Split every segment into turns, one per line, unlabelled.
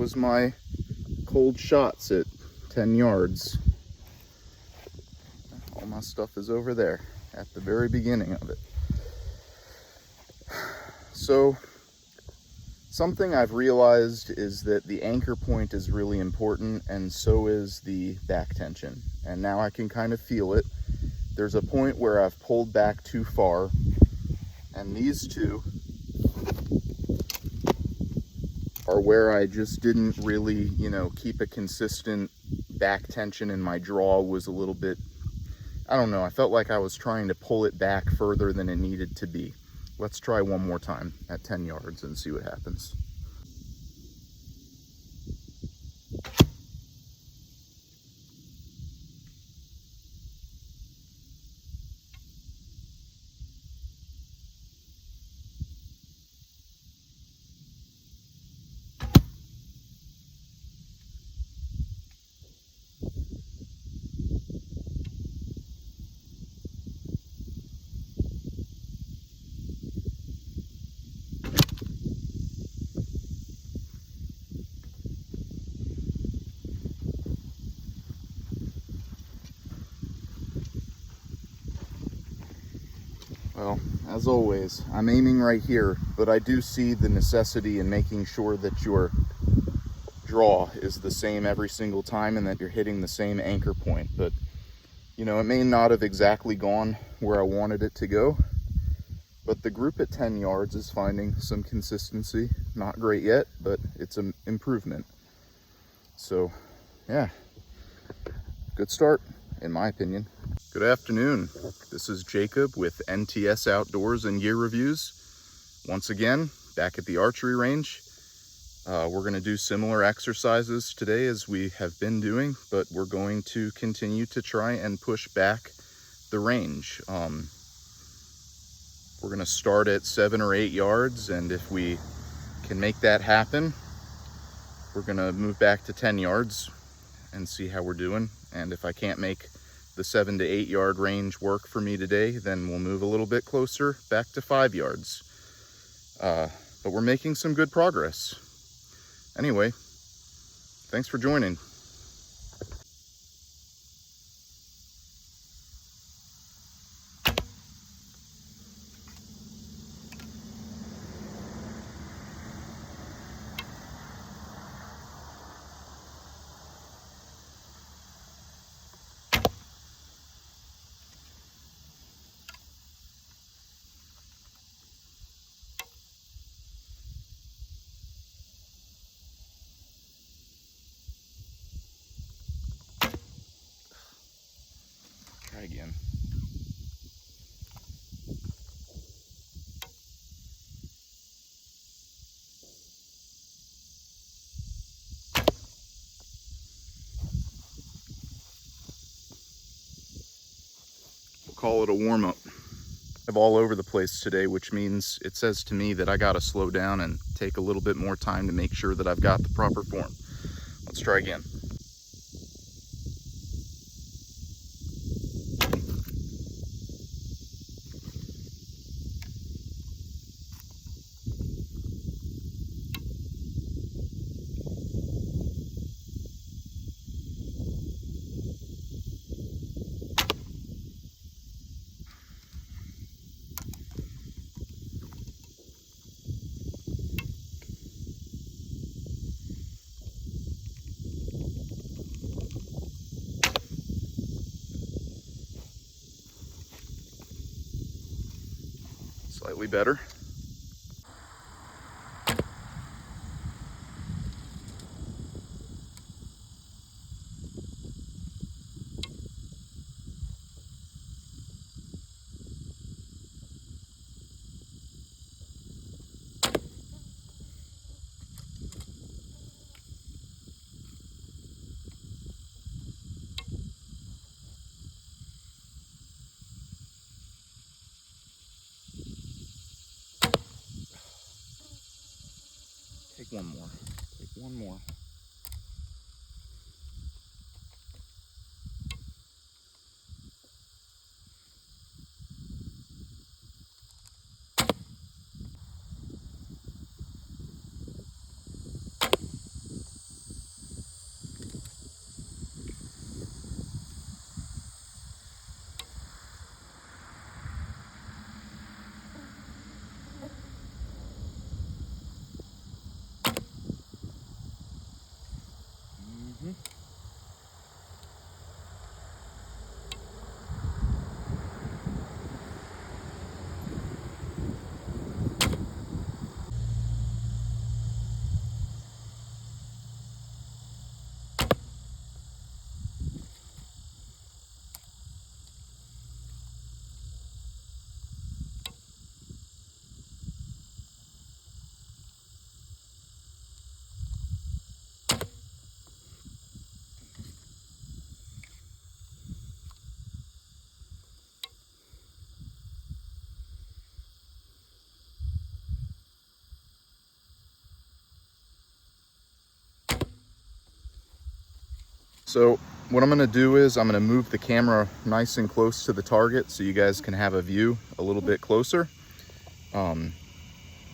was my cold shots at 10 yards. All my stuff is over there at the very beginning of it. So something I've realized is that the anchor point is really important, and so is the back tension. And now I can kind of feel it. There's a point where I've pulled back too far, and these two are where I just didn't really, keep a consistent back tension, and my draw was a little bit, I don't know, I felt like I was trying to pull it back further than it needed to be. Let's try one more time at 10 yards and see what happens. Well, as always, I'm aiming right here, but I do see the necessity in making sure that your draw is the same every single time and that you're hitting the same anchor point. But, it may not have exactly gone where I wanted it to go, but the group at 10 yards is finding some consistency. Not great yet, but it's an improvement. So, yeah, good start, in my opinion. Good afternoon. This is Jacob with NTS Outdoors and Gear Reviews. Once again, back at the archery range. We're going to do similar exercises today as we have been doing, but we're going to continue to try and push back the range. We're going to start at 7 or 8 yards, and if we can make that happen, we're going to move back to 10 yards and see how we're doing. And if I can't make the 7 to 8 yard range work for me today, then we'll move a little bit closer back to 5 yards. But we're making some good progress. Anyway, thanks for joining. Try again. We'll call it a warm-up. I'm all over the place today, which means it says to me that I gotta slow down and take a little bit more time to make sure that I've got the proper form. Let's try again. Slightly better. Take one more. Take one more. So what I'm gonna do is I'm gonna move the camera nice and close to the target so you guys can have a view a little bit closer. And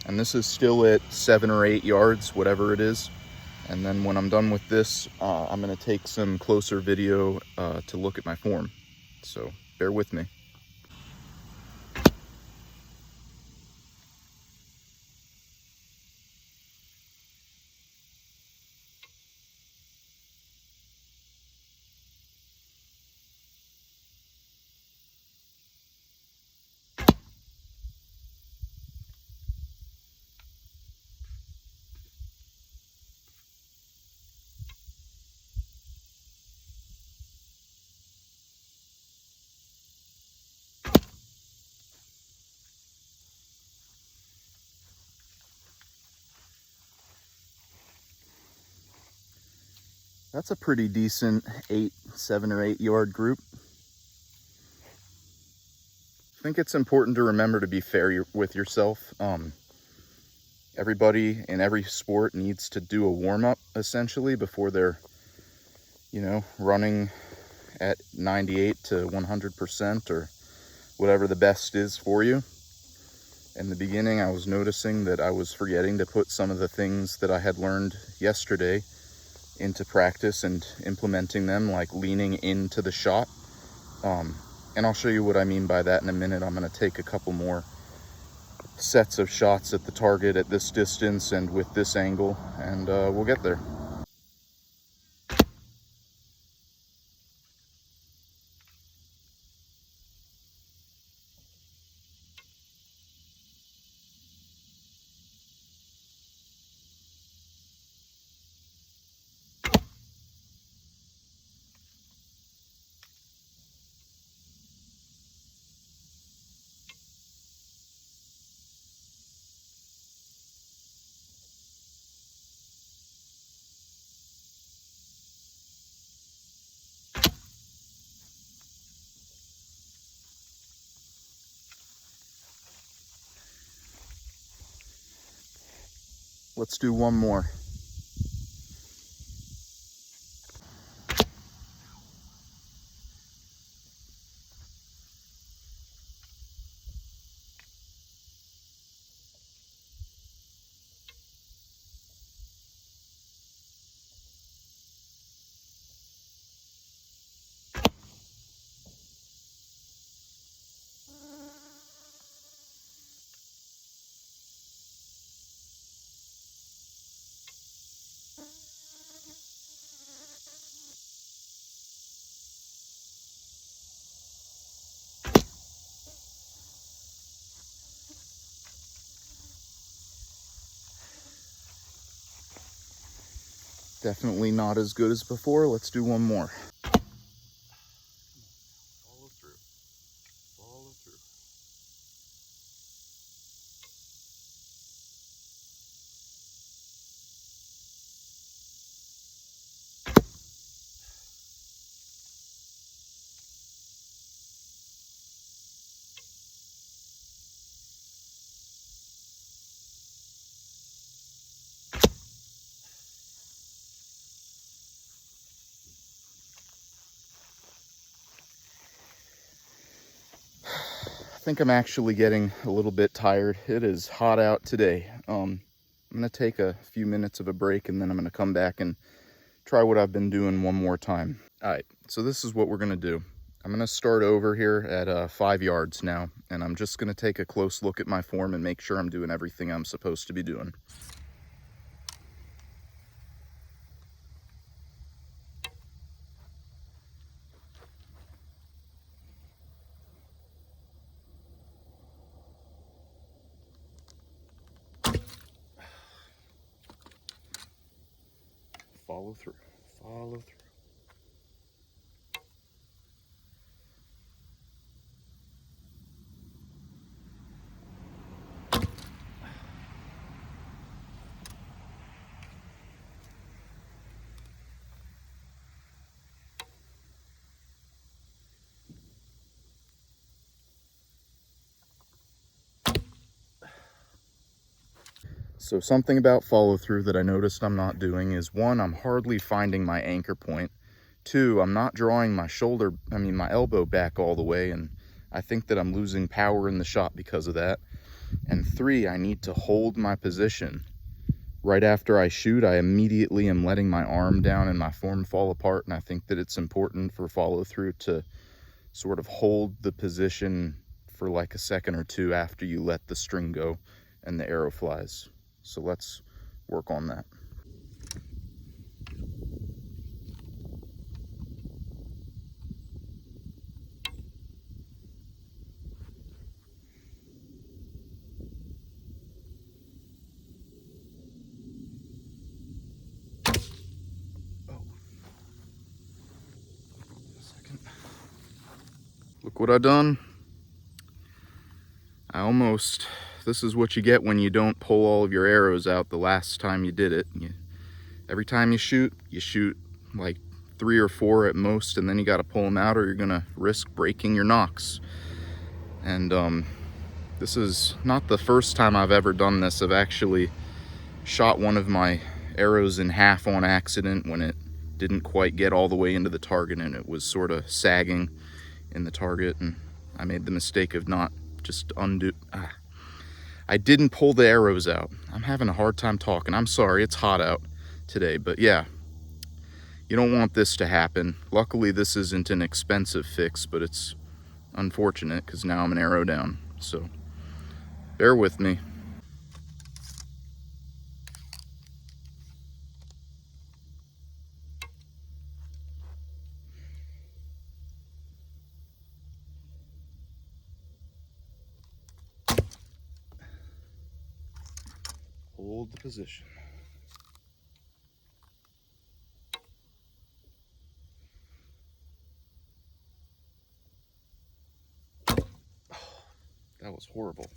this is still at 7 or 8 yards, whatever it is. And then when I'm done with this, I'm gonna take some closer video to look at my form. So bear with me. That's a pretty decent 7 or 8 yard group. I think it's important to remember to be fair with yourself. Everybody in every sport needs to do a warm-up essentially before they're, running at 98 to 100% or whatever the best is for you. In the beginning, I was noticing that I was forgetting to put some of the things that I had learned yesterday into practice and implementing them, like leaning into the shot. And I'll show you what I mean by that in a minute. I'm going to take a couple more sets of shots at the target at this distance and with this angle, and we'll get there. Let's do one more. Definitely not as good as before. Let's do one more. Follow through. Follow through. I think I'm actually getting a little bit tired. It is hot out today. I'm gonna take a few minutes of a break and then I'm gonna come back and try what I've been doing one more time. All right, so this is what we're gonna do. I'm gonna start over here at 5 yards now, and I'm just gonna take a close look at my form and make sure I'm doing everything I'm supposed to be doing. Follow through, follow through. So something about follow through that I noticed I'm not doing is, one, I'm hardly finding my anchor point. 2, I'm not drawing my my elbow back all the way, and I think that I'm losing power in the shot because of that. And 3, I need to hold my position. Right after I shoot, I immediately am letting my arm down and my form fall apart, and I think that it's important for follow through to sort of hold the position for like a second or two after you let the string go and the arrow flies. So let's work on that. Look what I done. This is what you get when you don't pull all of your arrows out the last time you did it. Every time you shoot like 3 or 4 at most, and then you got to pull them out or you're gonna risk breaking your nocks. And this is not the first time I've ever done this. I've actually shot one of my arrows in half on accident when it didn't quite get all the way into the target and it was sort of sagging in the target, and I made the mistake of not just I didn't pull the arrows out. I'm having a hard time talking. I'm sorry, it's hot out today, but yeah, you don't want this to happen. Luckily, this isn't an expensive fix, but it's unfortunate because now I'm an arrow down. So bear with me. Hold the position. That was horrible.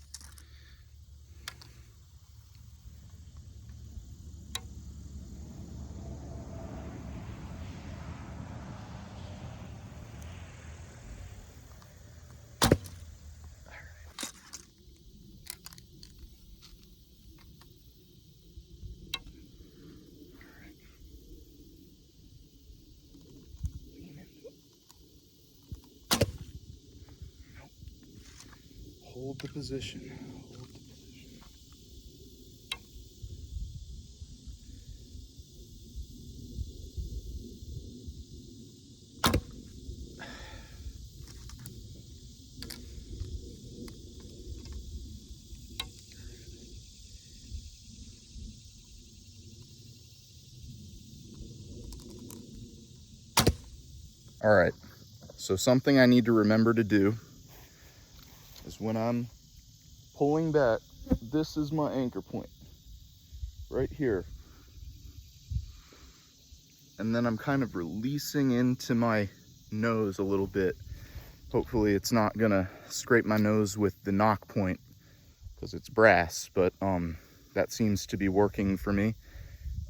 Hold the position. Hold the position. All right, so something I need to remember to do is when I'm pulling back, this is my anchor point, right here. And then I'm kind of releasing into my nose a little bit. Hopefully it's not gonna scrape my nose with the knock point because it's brass, but that seems to be working for me.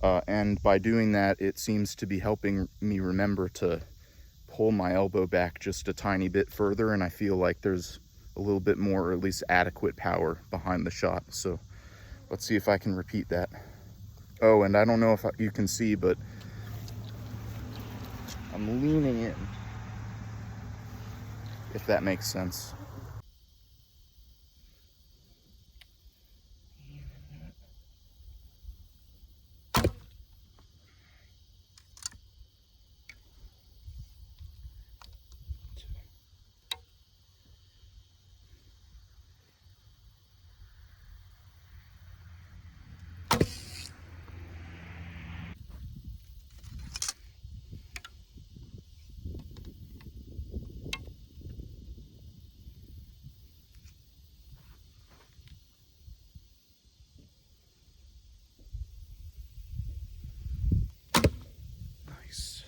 And by doing that, it seems to be helping me remember to pull my elbow back just a tiny bit further, and I feel like there's a little bit more, or at least adequate power behind the shot. So let's see if I can repeat that. Oh, and I don't know if you can see, but I'm leaning in, if that makes sense. Nice.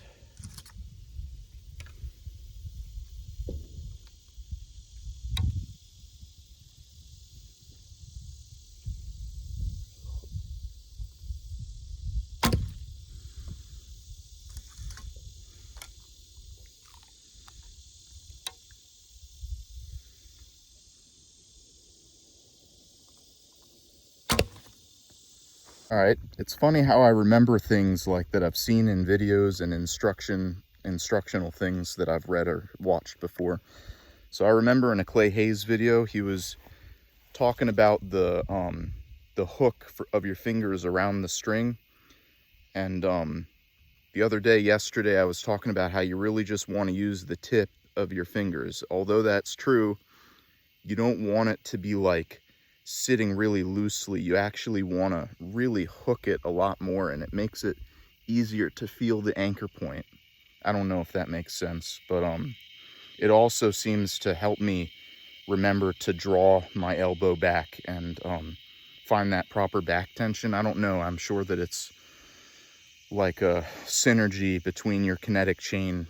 All right, it's funny how I remember things like that I've seen in videos and instruction instructional things that I've read or watched before. So I remember in a Clay Hayes video, he was talking about the hook of your fingers around the string. And the other day, yesterday, I was talking about how you really just want to use the tip of your fingers. Although that's true, you don't want it to be like sitting really loosely. You actually want to really hook it a lot more, and it makes it easier to feel the anchor point. I don't know if that makes sense, but it also seems to help me remember to draw my elbow back and find that proper back tension. I don't know, I'm sure that it's like a synergy between your kinetic chain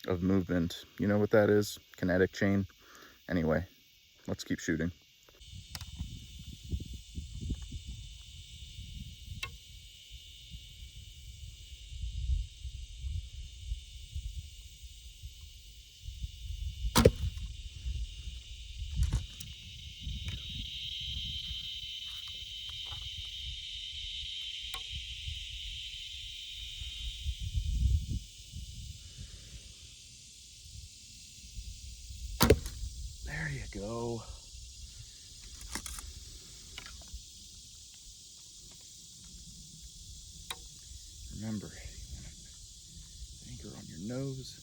of movement. You know what that is? Kinetic chain. Anyway, let's keep shooting. There you go. Remember, you want to anchor on your nose.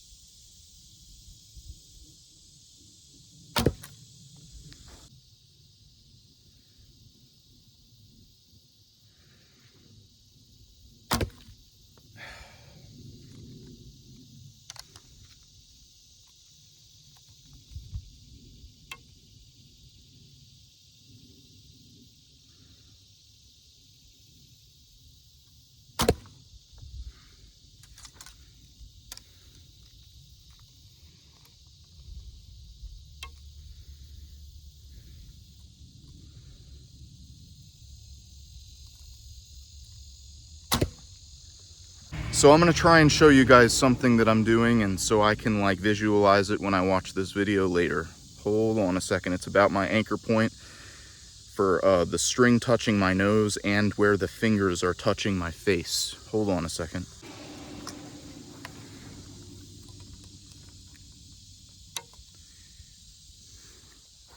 So I'm gonna try and show you guys something that I'm doing, and so I can like visualize it when I watch this video later. Hold on a second. It's about my anchor point for the string touching my nose and where the fingers are touching my face. Hold on a second.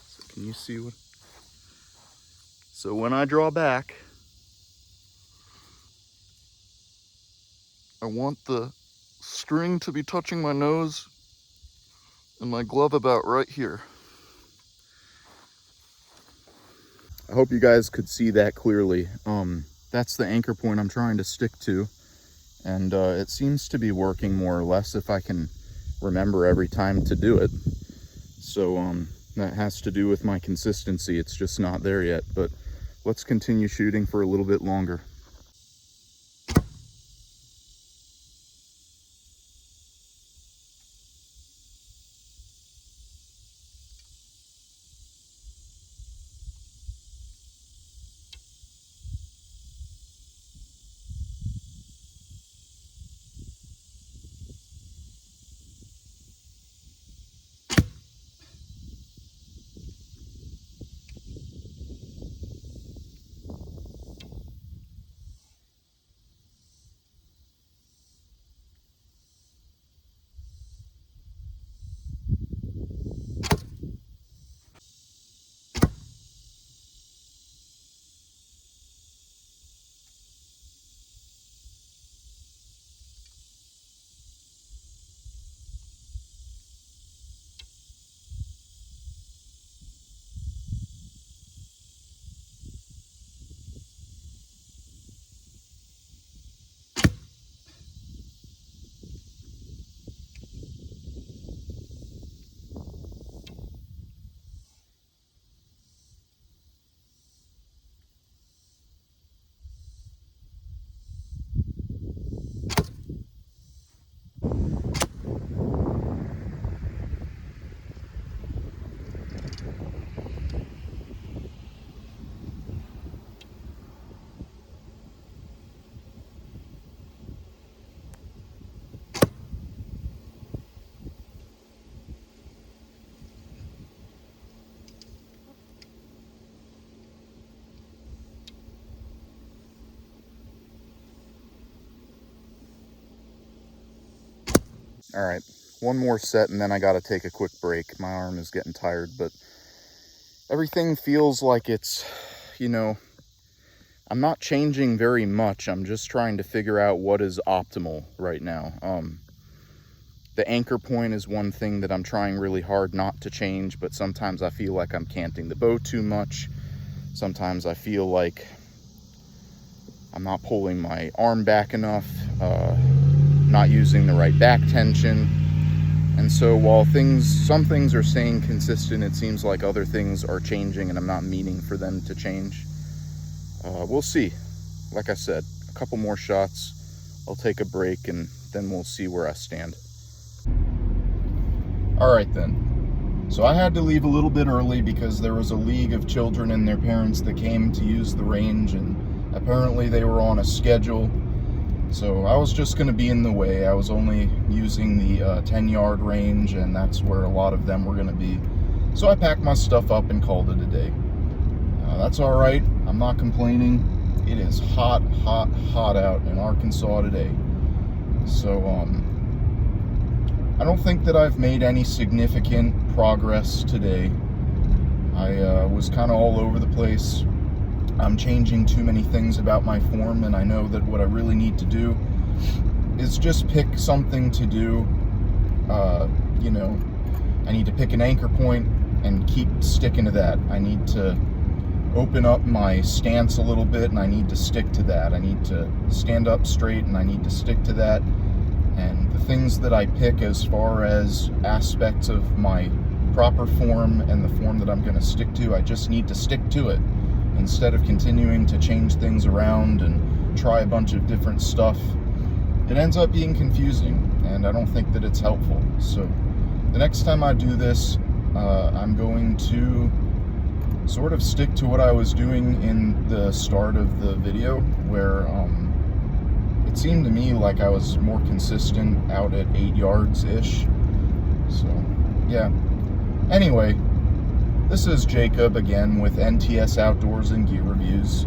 So can you see what? So when I draw back, I want the string to be touching my nose and my glove about right here. I hope you guys could see that clearly. That's the anchor point I'm trying to stick to, and it seems to be working more or less if I can remember every time to do it. So that has to do with my consistency. It's just not there yet, but let's continue shooting for a little bit longer. All right, one more set and then I got to take a quick break. My arm is getting tired, but everything feels like it's, you know, I'm not changing very much. I'm just trying to figure out what is optimal right now. The anchor point is one thing that I'm trying really hard not to change, but sometimes I feel like I'm canting the bow too much. Sometimes I feel like I'm not pulling my arm back enough, not using the right back tension. And so while some things are staying consistent, it seems like other things are changing and I'm not meaning for them to change. We'll see. Like I said, a couple more shots, I'll take a break, and then we'll see where I stand. All right then. So I had to leave a little bit early because there was a league of children and their parents that came to use the range, and apparently they were on a schedule. So I was just going to be in the way. I was only using the 10-yard range, and that's where a lot of them were going to be. So I packed my stuff up and called it a day. That's all right. I'm not complaining. It is hot, hot, hot out in Arkansas today. So I don't think that I've made any significant progress today. I was kind of all over the place. I'm changing too many things about my form, and I know that what I really need to do is just pick something to do. You know, I need to pick an anchor point and keep sticking to that. I need to open up my stance a little bit, and I need to stick to that. I need to stand up straight, and I need to stick to that. And the things that I pick as far as aspects of my proper form and the form that I'm going to stick to, I just need to stick to it instead of continuing to change things around and try a bunch of different stuff. It ends up being confusing, and I don't think that it's helpful. So the next time I do this, I'm going to sort of stick to what I was doing in the start of the video, where it seemed to me like I was more consistent out at 8 yards-ish. So, yeah. Anyway, this is Jacob again with NTS Outdoors and Gear Reviews.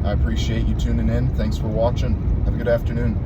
I appreciate you tuning in. Thanks for watching. Have a good afternoon.